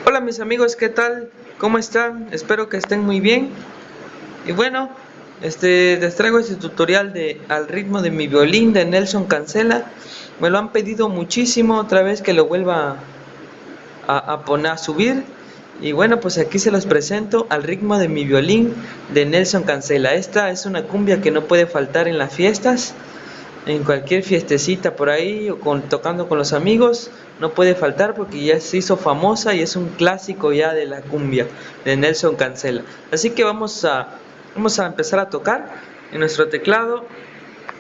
Hola mis amigos, ¿qué tal? ¿Cómo están? Espero que estén muy bien. Y bueno, les traigo este tutorial de Al ritmo de mi violín de Nelson Cancela. Me lo han pedido muchísimo, otra vez que lo vuelva a subir. Y bueno, pues aquí se los presento Al ritmo de mi violín de Nelson Cancela. Esta es una cumbia que no puede faltar en las fiestas. En cualquier fiestecita por ahí o tocando con los amigos, no puede faltar porque ya se hizo famosa y es un clásico ya de la cumbia de Nelson Cancela. Así que vamos a empezar a tocar en nuestro teclado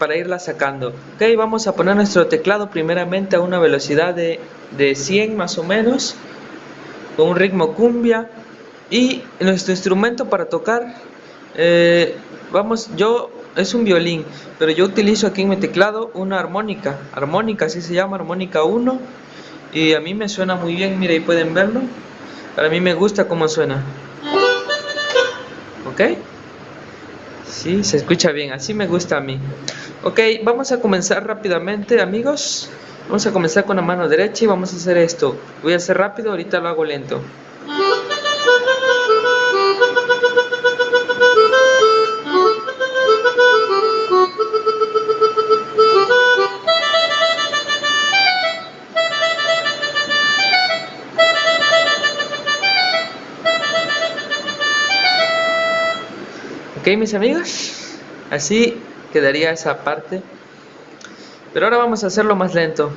para irla sacando. Ok, vamos a poner nuestro teclado primeramente a una velocidad de 100 más o menos, con un ritmo cumbia. Y nuestro instrumento para tocar, es un violín, pero yo utilizo aquí en mi teclado una armónica, así se llama, armónica 1, y a mí me suena muy bien, mira, ahí pueden verlo. Para mí me gusta cómo suena. ¿Ok? Sí, se escucha bien, así me gusta a mí. Ok, vamos a comenzar rápidamente, amigos. Vamos a comenzar con la mano derecha y vamos a hacer esto. Voy a hacer rápido, ahorita lo hago lento. Ok, mis amigos, así quedaría esa parte. Pero ahora vamos a hacerlo más lento.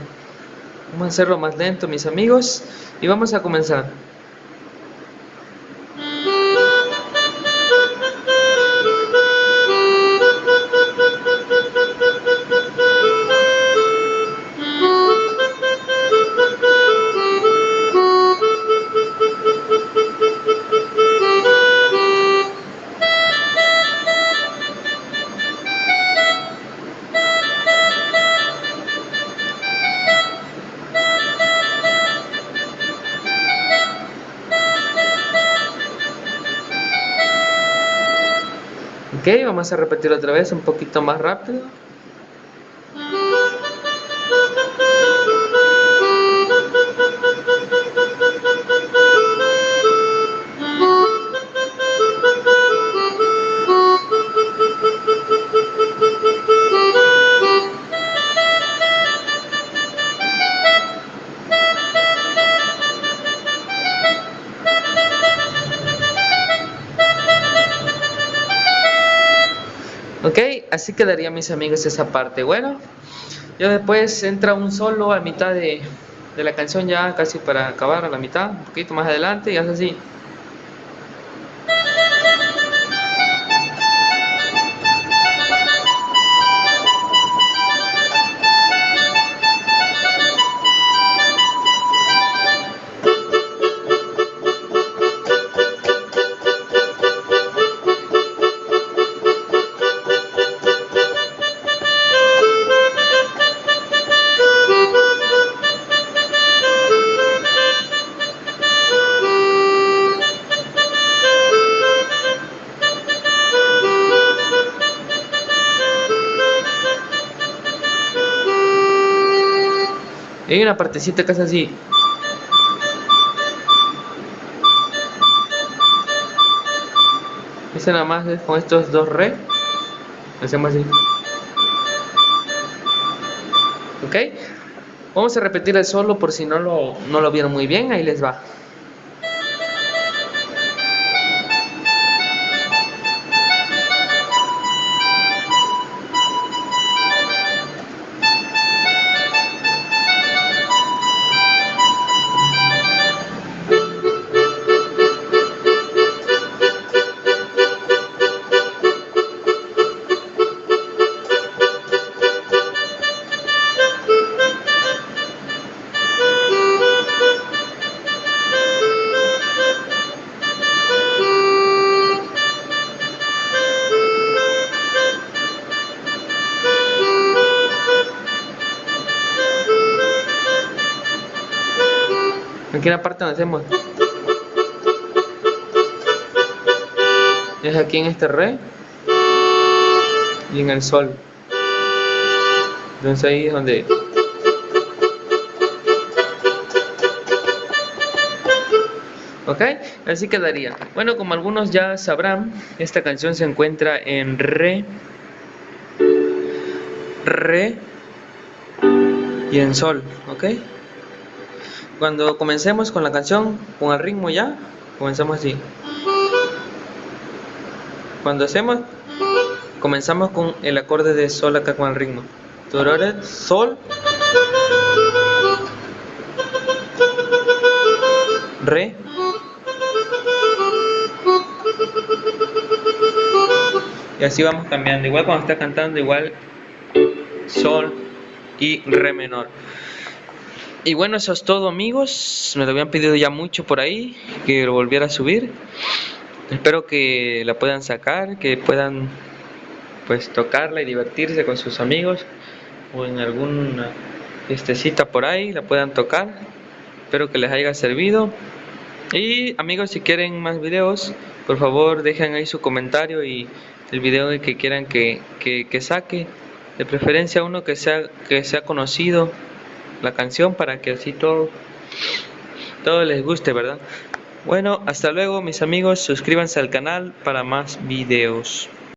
Vamos a hacerlo más lento, mis amigos, y vamos a comenzar. Ok, vamos a repetir otra vez un poquito más rápido. Ok, así quedaría, mis amigos, esa parte. Bueno, ya después entra un solo a mitad de la canción, ya casi para acabar, a la mitad, un poquito más adelante, y hace así. Y hay una partecita que es así. Ese nada más es con estos dos re. Hacemos así. Ok, vamos a repetir el solo por si no lo vieron muy bien. Ahí les va. Aquí en la parte donde hacemos es aquí en este re y en el sol. Entonces ahí es donde ¿Ok? Así quedaría. Bueno, como algunos ya sabrán, esta canción se encuentra en re, re y en sol. ¿Ok? Cuando comencemos con la canción, con el ritmo ya, comenzamos así. Cuando hacemos, comenzamos con el acorde de sol acá con el ritmo. Sol, re, y así vamos cambiando. Igual cuando está cantando, igual sol y re menor. Y bueno, eso es todo, amigos. Me lo habían pedido ya mucho por ahí que lo volviera a subir. Espero que la puedan sacar, que puedan pues tocarla y divertirse con sus amigos o en alguna fiestecita por ahí la puedan tocar. Espero que les haya servido. Y amigos, si quieren más videos, por favor dejen ahí su comentario y el video que quieran que saque. De preferencia uno que sea conocido la canción para que así todo les guste, ¿verdad? Bueno, hasta luego mis amigos, suscríbanse al canal para más videos.